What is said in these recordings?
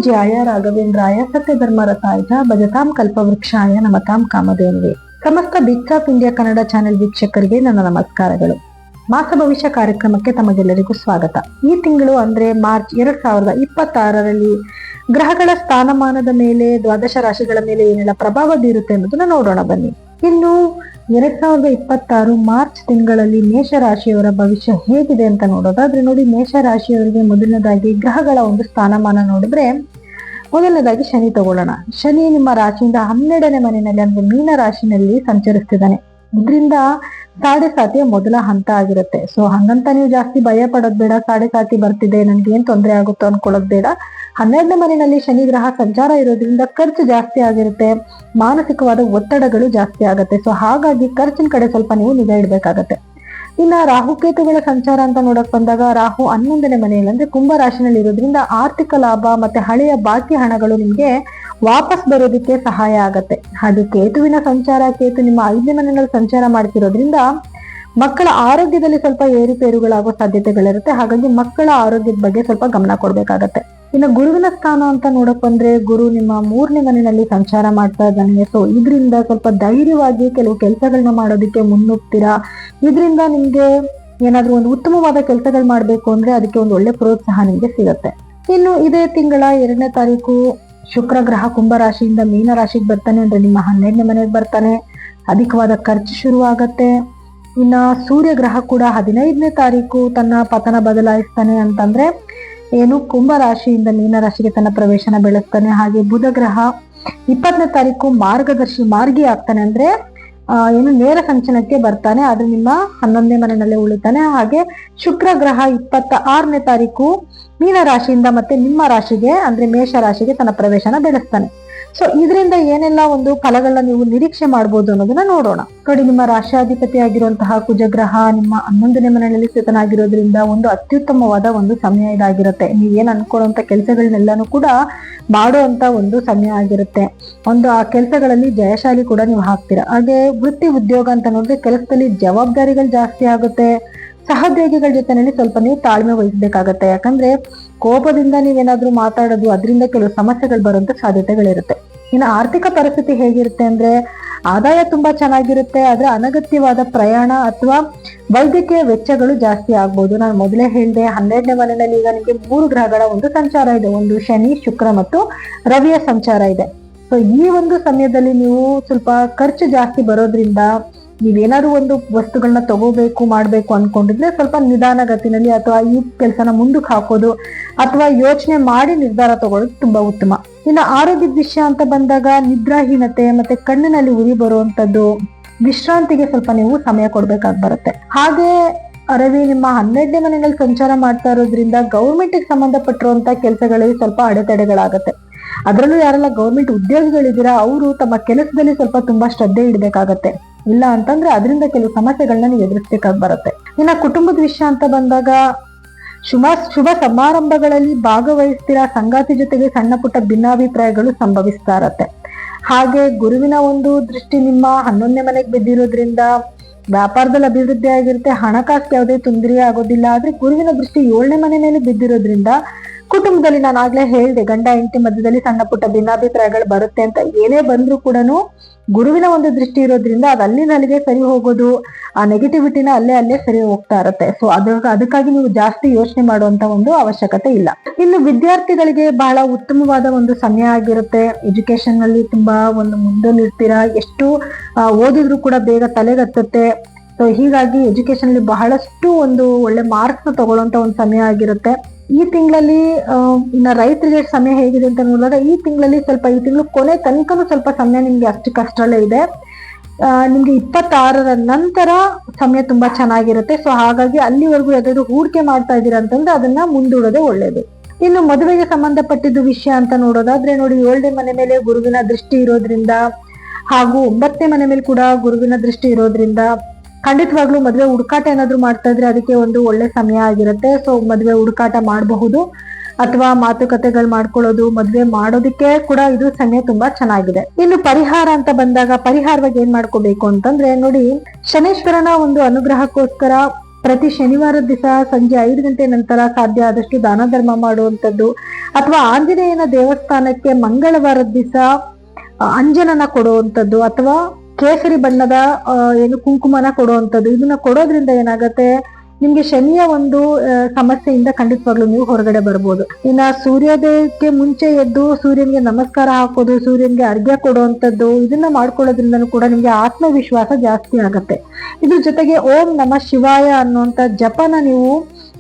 ಪೂಜ್ಯಾಯ ರಾಘವೇಂದ್ರಾಯ ಸತ್ಯಧರ್ಮರತಾಯ ಭಜತಾಂ ಕಲ್ಪವೃಕ್ಷಾಯ ನಮತಾಂ ಕಾಮಧೇನುವೆ. ಸಮಸ್ತ ಬಿಗ್ಸ್ ಆಫ್ ಇಂಡಿಯಾ ಕನ್ನಡ ಚಾನೆಲ್ ವೀಕ್ಷಕರಿಗೆ ನನ್ನ ನಮಸ್ಕಾರಗಳು. ಮಾಸ ಭವಿಷ್ಯ ಕಾರ್ಯಕ್ರಮಕ್ಕೆ ತಮಗೆಲ್ಲರಿಗೂ ಸ್ವಾಗತ. ಈ ತಿಂಗಳು ಅಂದ್ರೆ ಮಾರ್ಚ್ 2026ರಲ್ಲಿ ಗ್ರಹಗಳ ಸ್ಥಾನಮಾನದ ಮೇಲೆ, ದ್ವಾದಶ ರಾಶಿಗಳ ಮೇಲೆ ಏನೆಲ್ಲ ಪ್ರಭಾವ ಬೀರುತ್ತೆ ಅನ್ನೋದನ್ನ ನೋಡೋಣ ಬನ್ನಿ. ಇನ್ನು 2026 ಮಾರ್ಚ್ ತಿಂಗಳಲ್ಲಿ ಮೇಷರಾಶಿಯವರ ಭವಿಷ್ಯ ಹೇಗಿದೆ ಅಂತ ನೋಡೋದಾದ್ರೆ ನೋಡಿ, ಮೇಷರಾಶಿಯವರಿಗೆ ಮೊದಲನೇದಾಗಿ ಗ್ರಹಗಳ ಒಂದು ಸ್ಥಾನಮಾನ ನೋಡಿದ್ರೆ, ಮೊದಲನೇದಾಗಿ ಶನಿ ತಗೊಳ್ಳೋಣ. ಶನಿ ನಿಮ್ಮ ರಾಶಿಯಿಂದ 12ನೇ ಮನೆಯಲ್ಲಿ ಅಂದ್ರೆ ಮೀನ ರಾಶಿನಲ್ಲಿ ಸಂಚರಿಸ್ತಿದ್ದಾನೆ. ಇದರಿಂದ ಸಾಡೆ ಸಾತಿಯ ಮೊದಲ ಹಂತ ಆಗಿರುತ್ತೆ. ಸೊ ಹಂಗಂತ ನೀವು ಜಾಸ್ತಿ ಭಯ ಪಡೋದ್ ಬೇಡ. ಸಾಡೆ ಸಾತಿ ಬರ್ತಿದೆ, ನನ್ಗೆ ಏನ್ ತೊಂದರೆ ಆಗುತ್ತೋ ಅನ್ಕೊಳ್ಳೋದ್ ಬೇಡ. 12ನೇ ಮನೆಯಲ್ಲಿ ಶನಿ ಗ್ರಹ ಸಂಚಾರ ಇರೋದ್ರಿಂದ ಖರ್ಚು ಜಾಸ್ತಿ ಆಗಿರುತ್ತೆ, ಮಾನಸಿಕವಾದ ಒತ್ತಡಗಳು ಜಾಸ್ತಿ ಆಗುತ್ತೆ. ಸೊ ಹಾಗಾಗಿ ಖರ್ಚಿನ ಕಡೆ ಸ್ವಲ್ಪ ನೀವು ನಿಗಾ ಇಡ್ಬೇಕಾಗತ್ತೆ. ಇನ್ನ ರಾಹುಕೇತುಗಳ ಸಂಚಾರ ಅಂತ ನೋಡಕ್ ಬಂದಾಗ, ರಾಹು 11ನೇ ಮನೆಯಲ್ಲಿ ಅಂದ್ರೆ ಕುಂಭ ರಾಶಿನಲ್ಲಿ ಇರೋದ್ರಿಂದ ಆರ್ಥಿಕ ಲಾಭ ಮತ್ತೆ ಹಳೆಯ ಬಾಕಿ ಹಣಗಳು ನಿಮ್ಗೆ ವಾಪಸ್ ಬರೋದಕ್ಕೆ ಸಹಾಯ ಆಗತ್ತೆ. ಹಾಗೆ ಕೇತುವಿನ ಸಂಚಾರ, ಕೇತು ನಿಮ್ಮ 5ನೇ ಮನೆಯಲ್ಲಿ ಸಂಚಾರ ಮಾಡ್ತಿರೋದ್ರಿಂದ ಮಕ್ಕಳ ಆರೋಗ್ಯದಲ್ಲಿ ಸ್ವಲ್ಪ ಏರುಪೇರುಗಳಾಗೋ ಸಾಧ್ಯತೆಗಳಿರುತ್ತೆ. ಹಾಗಾಗಿ ಮಕ್ಕಳ ಆರೋಗ್ಯದ ಬಗ್ಗೆ ಸ್ವಲ್ಪ ಗಮನ ಕೊಡ್ಬೇಕಾಗತ್ತೆ. ಇನ್ನು ಗುರುವಿನ ಸ್ಥಾನ ಅಂತ ನೋಡಕ್ ಬಂದ್ರೆ, ಗುರು ನಿಮ್ಮ 3ನೇ ಮನೆಯಲ್ಲಿ ಸಂಚಾರ ಮಾಡ್ತಾ ಇದ್ದಾನೆ. ಸೊ ಇದರಿಂದ ಸ್ವಲ್ಪ ಧೈರ್ಯವಾಗಿ ಕೆಲವು ಕೆಲಸಗಳನ್ನ ಮಾಡೋದಕ್ಕೆ ಮುನ್ನುಗ್ತೀರಾ. ಇದರಿಂದ ನಿಮ್ಗೆ ಏನಾದ್ರೂ ಒಂದು ಉತ್ತಮವಾದ ಕೆಲಸಗಳು ಮಾಡ್ಬೇಕು ಅಂದ್ರೆ ಅದಕ್ಕೆ ಒಂದು ಒಳ್ಳೆ ಪ್ರೋತ್ಸಾಹ ನಿಮ್ಗೆ ಸಿಗತ್ತೆ. ಇನ್ನು ಇದೇ ತಿಂಗಳ 2ನೇ ತಾರೀಕು ಶುಕ್ರ ಗ್ರಹ ಕುಂಭ ರಾಶಿಯಿಂದ ಮೀನ ರಾಶಿಗೆ ಬರ್ತಾನೆ, ಅಂದ್ರೆ ನಿಮ್ಮ 12ನೇ ಮನೆಗೆ ಬರ್ತಾನೆ. ಅಧಿಕವಾದ ಖರ್ಚು ಶುರು ಆಗತ್ತೆ. ಇನ್ನ ಸೂರ್ಯ ಗ್ರಹ ಕೂಡ 15ನೇ ತಾರೀಕು ತನ್ನ ಪತನ ಬದಲಾಯಿಸ್ತಾನೆ, ಅಂತಂದ್ರೆ ಏನು ಕುಂಭ ರಾಶಿಯಿಂದ ಮೀನ ರಾಶಿಗೆ ತನ್ನ ಪ್ರವೇಶನ ಬೆಳೆಸ್ತಾನೆ. ಹಾಗೆ ಬುಧ ಗ್ರಹ 20ನೇ ತಾರೀಕು ಮಾರ್ಗಿ ಆಗ್ತಾನೆ, ಅಂದ್ರೆ ಏನು ನೇರ ಸಂಚಲನಕ್ಕೆ ಬರ್ತಾನೆ. ಆದ್ರೆ ನಿಮ್ಮ 11ನೇ ಮನೆಯಲ್ಲೇ ಉಳಿತಾನೆ. ಹಾಗೆ ಶುಕ್ರ ಗ್ರಹ 26ನೇ ತಾರೀಕು ಮೀನ ರಾಶಿಯಿಂದ ಮತ್ತೆ ನಿಮ್ಮ ರಾಶಿಗೆ ಅಂದ್ರೆ ಮೇಷ ರಾಶಿಗೆ ತನ್ನ ಪ್ರವೇಶನ ಬೆಳೆಸ್ತಾನೆ. ಸೊ ಇದರಿಂದ ಏನೆಲ್ಲ ಒಂದು ಫಲಗಳನ್ನ ನೀವು ನಿರೀಕ್ಷೆ ಮಾಡ್ಬೋದು ಅನ್ನೋದನ್ನ ನೋಡೋಣ. ನೋಡಿ, ನಿಮ್ಮ ರಾಶಿಯಾಧಿಪತಿ ಆಗಿರುವಂತಹ ಕುಜಗ್ರಹ ನಿಮ್ಮ 11ನೇ ಮನೆಯಲ್ಲಿ ಸ್ಥಿತನಾಗಿರೋದ್ರಿಂದ ಒಂದು ಅತ್ಯುತ್ತಮವಾದ ಒಂದು ಸಮಯ ಇದಾಗಿರುತ್ತೆ. ನೀವೇನ್ ಅನ್ಕೊಳ್ಳುವಂತ ಕೆಲಸಗಳನ್ನೆಲ್ಲಾನು ಕೂಡ ಮಾಡುವಂತ ಒಂದು ಸಮಯ ಆಗಿರುತ್ತೆ. ಆ ಕೆಲಸಗಳಲ್ಲಿ ಜಯಶಾಲಿ ಕೂಡ ನೀವು ಆಗ್ತೀರಾ. ಹಾಗೆ ವೃತ್ತಿ ಉದ್ಯೋಗ ಅಂತ ನೋಡಿದ್ರೆ ಕೆಲಸದಲ್ಲಿ ಜವಾಬ್ದಾರಿಗಳು ಜಾಸ್ತಿ ಆಗುತ್ತೆ. ಸಹೋದ್ಯೋಗಿಗಳ ಜೊತೆನಲ್ಲಿ ಸ್ವಲ್ಪ ನೀವು ತಾಳ್ಮೆ ವಹಿಸ್ಬೇಕಾಗತ್ತೆ. ಯಾಕಂದ್ರೆ ಕೋಪದಿಂದ ನೀವೇನಾದ್ರೂ ಮಾತಾಡೋದು, ಅದರಿಂದ ಕೆಲವು ಸಮಸ್ಯೆಗಳು ಬರುವಂತ ಸಾಧ್ಯತೆಗಳಿರುತ್ತೆ. ಇನ್ನು ಆರ್ಥಿಕ ಪರಿಸ್ಥಿತಿ ಹೇಗಿರುತ್ತೆ ಅಂದ್ರೆ, ಆದಾಯ ತುಂಬಾ ಚೆನ್ನಾಗಿರುತ್ತೆ, ಆದ್ರೆ ಅನಗತ್ಯವಾದ ಪ್ರಯಾಣ ಅಥವಾ ವೈದ್ಯಕೀಯ ವೆಚ್ಚಗಳು ಜಾಸ್ತಿ ಆಗ್ಬೋದು. ನಾನು ಮೊದಲೇ ಹೇಳಿದೆ, 12ನೇ ಮನೆಯಲ್ಲಿ ಈಗ ನಿಮಗೆ 3 ಗ್ರಹಗಳ ಒಂದು ಸಂಚಾರ ಇದೆ. ಒಂದು ಶನಿ, ಶುಕ್ರ ಮತ್ತು ರವಿಯ ಸಂಚಾರ ಇದೆ. ಸೊ ಈ ಒಂದು ಸಮಯದಲ್ಲಿ ನೀವು ಸ್ವಲ್ಪ ಖರ್ಚು ಜಾಸ್ತಿ ಬರೋದ್ರಿಂದ ನೀವೇನಾದ್ರು ಒಂದು ವಸ್ತುಗಳನ್ನ ತಗೋಬೇಕು ಮಾಡ್ಬೇಕು ಅನ್ಕೊಂಡಿದ್ರೆ ಸ್ವಲ್ಪ ನಿಧಾನಗತಿನಲ್ಲಿ ಅಥವಾ ಈ ಕೆಲಸನ ಮುಂದಕ್ಕೆ ಹಾಕೋದು ಅಥವಾ ಯೋಚನೆ ಮಾಡಿ ನಿರ್ಧಾರ ತಗೊಳ್ಳೋದು ತುಂಬಾ ಉತ್ತಮ. ಇನ್ನು ಆರೋಗ್ಯದ ವಿಷಯ ಅಂತ ಬಂದಾಗ, ನಿದ್ರಾಹೀನತೆ ಮತ್ತೆ ಕಣ್ಣಿನಲ್ಲಿ ಉರಿ ಬರುವಂತದ್ದು, ವಿಶ್ರಾಂತಿಗೆ ಸ್ವಲ್ಪ ನೀವು ಸಮಯ ಕೊಡ್ಬೇಕಾಗಿ ಬರುತ್ತೆ. ಹಾಗೆ ರವಿ ನಿಮ್ಮ 12ನೇ ಮನೆಯಲ್ಲಿ ಸಂಚಾರ ಮಾಡ್ತಾ ಇರೋದ್ರಿಂದ ಗೌರ್ಮೆಂಟ್ ಗೆ ಸಂಬಂಧಪಟ್ಟಿರುವಂತ ಕೆಲಸಗಳಲ್ಲಿ ಸ್ವಲ್ಪ ಅಡೆತಡೆಗಳಾಗತ್ತೆ. ಅದರಲ್ಲೂ ಯಾರೆಲ್ಲ ಗೌರ್ಮೆಂಟ್ ಉದ್ಯೋಗಿಗಳಿದ್ದೀರಾ ಅವರು ತಮ್ಮ ಕೆಲಸದಲ್ಲಿ ಸ್ವಲ್ಪ ತುಂಬಾ ಶ್ರದ್ಧೆ ಇಡಬೇಕಾಗತ್ತೆ. ಇಲ್ಲ ಅಂತಂದ್ರೆ ಅದರಿಂದ ಕೆಲವು ಸಮಸ್ಯೆಗಳನ್ನ ನೀವು ಎದುರಿಸ್ಬೇಕಾಗಿ ಬರುತ್ತೆ. ಇನ್ನ ಕುಟುಂಬದ ವಿಷಯ ಅಂತ ಬಂದಾಗ, ಶುಭ ಸಮಾರಂಭಗಳಲ್ಲಿ ಭಾಗವಹಿಸ್ತೀರಾ. ಸಂಗಾತಿ ಜೊತೆಗೆ ಸಣ್ಣ ಪುಟ್ಟ ಭಿನ್ನಾಭಿಪ್ರಾಯಗಳು ಸಂಭವಿಸ್ತಾ ಇರತ್ತೆ. ಹಾಗೆ ಗುರುವಿನ ಒಂದು ದೃಷ್ಟಿ ನಿಮ್ಮ 11ನೇ ಮನೆಗೆ ಬಿದ್ದಿರೋದ್ರಿಂದ ವ್ಯಾಪಾರದಲ್ಲಿ ಅಭಿವೃದ್ಧಿ ಆಗಿರುತ್ತೆ. ಹಣಕಾಸು ಯಾವುದೇ ತೊಂದರೆ ಆಗೋದಿಲ್ಲ. ಆದ್ರೆ ಗುರುವಿನ ದೃಷ್ಟಿ 7ನೇ ಮನೆ ಮೇಲೆ ಬಿದ್ದಿರೋದ್ರಿಂದ ಕುಟುಂಬದಲ್ಲಿ, ನಾನು ಆಗ್ಲೇ ಹೇಳಿದೆ, ಗಂಡ ಹೆಂಡತಿ ಮಧ್ಯದಲ್ಲಿ ಸಣ್ಣ ಪುಟ್ಟ ಭಿನ್ನಾಭಿಪ್ರಾಯಗಳು ಬರುತ್ತೆ ಅಂತ. ಏನೇ ಬಂದ್ರು ಕೂಡ ಗುರುವಿನ ಒಂದು ದೃಷ್ಟಿ ಇರೋದ್ರಿಂದ ಅದು ಅಲ್ಲಿಗೆ ಸರಿ ಹೋಗೋದು, ಆ ನೆಗೆಟಿವಿಟಿನ ಅಲ್ಲೇ ಸರಿ ಹೋಗ್ತಾ ಇರತ್ತೆ. ಸೊ ಅದಕ್ಕಾಗಿ ನೀವು ಜಾಸ್ತಿ ಯೋಚನೆ ಮಾಡುವಂತ ಒಂದು ಅವಶ್ಯಕತೆ ಇಲ್ಲ. ಇನ್ನು ವಿದ್ಯಾರ್ಥಿಗಳಿಗೆ ಬಹಳ ಉತ್ತಮವಾದ ಒಂದು ಸಮಯ ಆಗಿರುತ್ತೆ. ಎಜುಕೇಶನ್ ನಲ್ಲಿ ತುಂಬಾ ಒಂದು ಮುಂದಲ್ಲಿರ್ತೀರಾ. ಎಷ್ಟು ಓದಿದ್ರು ಕೂಡ ಬೇಗ ತಲೆಗತ್ತುತ್ತೆ. ಸೊ ಹೀಗಾಗಿ ಎಜುಕೇಶನ್ ಅಲ್ಲಿ ಬಹಳಷ್ಟು ಒಂದು ಒಳ್ಳೆ ಮಾರ್ಕ್ಸ್ ನ ತಗೊಳ್ಳುವಂತ ಒಂದು ಸಮಯ ಆಗಿರುತ್ತೆ. ಈ ತಿಂಗಳಲ್ಲಿ ಇನ್ನ ರೈತರಿಗೆ ಸಮಯ ಹೇಗಿದೆ ಅಂತ ನೋಡಿದಾಗ, ಈ ತಿಂಗಳು ಕೊನೆ ತನಕನೂ ಸ್ವಲ್ಪ ಸಮಯ ನಿಮ್ಗೆ ಅಷ್ಟು ಕಷ್ಟಲ್ಲೇ ಇದೆ. ನಿಮ್ಗೆ 26ರ ನಂತರ ಸಮಯ ತುಂಬಾ ಚೆನ್ನಾಗಿರುತ್ತೆ. ಸೊ ಹಾಗಾಗಿ ಅಲ್ಲಿವರೆಗೂ ಯಾವ್ದಾದ್ರು ಹೂಡಿಕೆ ಮಾಡ್ತಾ ಇದ್ದೀರಾ ಅಂತಂದ್ರೆ ಅದನ್ನ ಮುಂದೂಡೋದೇ ಒಳ್ಳೇದು. ಇನ್ನು ಮದುವೆಗೆ ಸಂಬಂಧಪಟ್ಟಿದ್ದು ವಿಷಯ ಅಂತ ನೋಡೋದಾದ್ರೆ ನೋಡಿ, 7ನೇ ಮನೆ ಮೇಲೆ ಗುರುವಿನ ದೃಷ್ಟಿ ಇರೋದ್ರಿಂದ ಹಾಗೂ 9ನೇ ಮನೆ ಮೇಲೆ ಕೂಡ ಗುರುವಿನ ದೃಷ್ಟಿ ಇರೋದ್ರಿಂದ ಖಂಡಿತವಾಗ್ಲೂ ಮದುವೆ ಹುಡುಕಾಟ ಏನಾದ್ರು ಮಾಡ್ತಾ ಇದ್ರೆ ಅದಕ್ಕೆ ಒಂದು ಒಳ್ಳೆ ಸಮಯ ಆಗಿರುತ್ತೆ. ಸೊ ಮದುವೆ ಹುಡುಕಾಟ ಮಾಡಬಹುದು ಅಥವಾ ಮಾತುಕತೆಗಳು ಮಾಡ್ಕೊಳ್ಳೋದು, ಮದುವೆ ಮಾಡೋದಕ್ಕೆ ಕೂಡ ಇದು ಸಮಯ ತುಂಬಾ ಚೆನ್ನಾಗಿದೆ. ಇನ್ನು ಪರಿಹಾರ ಅಂತ ಬಂದಾಗ, ಪರಿಹಾರವಾಗಿ ಏನ್ ಮಾಡ್ಕೋಬೇಕು ಅಂತಂದ್ರೆ ನೋಡಿ, ಶನೇಶ್ವರನ ಒಂದು ಅನುಗ್ರಹಕ್ಕೋಸ್ಕರ ಪ್ರತಿ ಶನಿವಾರದ ದಿವಸ ಸಂಜೆ 5 ಗಂಟೆ ನಂತರ ಸಾಧ್ಯ ಆದಷ್ಟು ದಾನ ಧರ್ಮ ಮಾಡುವಂಥದ್ದು, ಅಥವಾ ಆಂಜನೇಯನ ದೇವಸ್ಥಾನಕ್ಕೆ ಮಂಗಳವಾರದ ದಿವಸ ಅಂಜನನ ಕೊಡುವಂಥದ್ದು, ಅಥವಾ ಕೇಸರಿ ಬಣ್ಣದ ಕುಂಕುಮನ ಕೊಡುವಂಥದ್ದು. ಇದನ್ನ ಕೊಡೋದ್ರಿಂದ ಏನಾಗತ್ತೆ, ನಿಮ್ಗೆ ಶನಿಯ ಒಂದು ಸಮಸ್ಯೆಯಿಂದ ಖಂಡಿತವಾಗ್ಲೂ ನೀವು ಹೊರಗಡೆ ಬರ್ಬೋದು. ಇನ್ನ ಸೂರ್ಯೋದಯಕ್ಕೆ ಮುಂಚೆ ಎದ್ದು ಸೂರ್ಯನ್ಗೆ ನಮಸ್ಕಾರ ಹಾಕೋದು, ಸೂರ್ಯನ್ಗೆ ಅರ್ಘ್ಯ ಕೊಡುವಂಥದ್ದು, ಇದನ್ನ ಮಾಡ್ಕೊಳ್ಳೋದ್ರಿಂದನೂ ಕೂಡ ನಿಮ್ಗೆ ಆತ್ಮವಿಶ್ವಾಸ ಜಾಸ್ತಿ ಆಗತ್ತೆ. ಇದ್ರ ಜೊತೆಗೆ ಓಂ ನಮಃ ಶಿವಾಯ ಅನ್ನುವಂತ ಜಪನ ನೀವು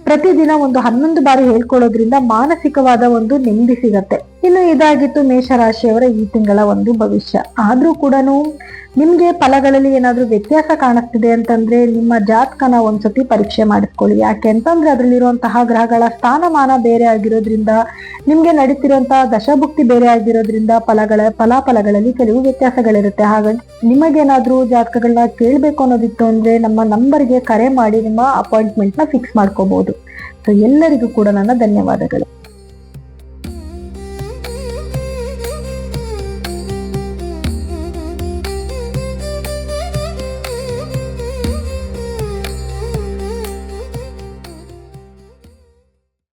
ಪ್ರತಿದಿನ ಒಂದು 11 ಬಾರಿ ಹೇಳ್ಕೊಳ್ಳೋದ್ರಿಂದ ಮಾನಸಿಕವಾದ ಒಂದು ನೆಮ್ಮದಿ ಸಿಗತ್ತೆ. ಇನ್ನು ಇದಾಗಿತ್ತು ಮೇಷರಾಶಿಯವರ ಈ ತಿಂಗಳ ಒಂದು ಭವಿಷ್ಯ. ಆದ್ರೂ ಕೂಡ ನಿಮ್ಗೆ ಫಲಗಳಲ್ಲಿ ಏನಾದ್ರೂ ವ್ಯತ್ಯಾಸ ಕಾಣಿಸ್ತಿದೆ ಅಂತಂದ್ರೆ ನಿಮ್ಮ ಜಾತಕನ ಒಂದ್ಸತಿ ಪರೀಕ್ಷೆ ಮಾಡಿಸ್ಕೊಳ್ಳಿ. ಯಾಕೆ ಅಂತಂದ್ರೆ ಅದ್ರಲ್ಲಿರುವಂತಹ ಗ್ರಹಗಳ ಸ್ಥಾನಮಾನ ಬೇರೆ ಆಗಿರೋದ್ರಿಂದ, ನಿಮ್ಗೆ ನಡೀತಿರುವಂತಹ ದಶಭುಕ್ತಿ ಬೇರೆ ಆಗಿರೋದ್ರಿಂದ ಫಲಾಫಲಗಳಲ್ಲಿ ಕೆಲವು ವ್ಯತ್ಯಾಸಗಳಿರುತ್ತೆ. ಹಾಗಾಗಿ ನಿಮಗೇನಾದ್ರೂ ಜಾತಕಗಳನ್ನ ಕೇಳ್ಬೇಕು ಅನ್ನೋದಿತ್ತು ಅಂದ್ರೆ ನಮ್ಮ ನಂಬರ್ಗೆ ಕರೆ ಮಾಡಿ ನಿಮ್ಮ ಅಪಾಯಿಂಟ್ಮೆಂಟ್ ನ ಫಿಕ್ಸ್ ಮಾಡ್ಕೋಬಹುದು. ಸೊ ಎಲ್ಲರಿಗೂ ಕೂಡ ನನ್ನ ಧನ್ಯವಾದಗಳು.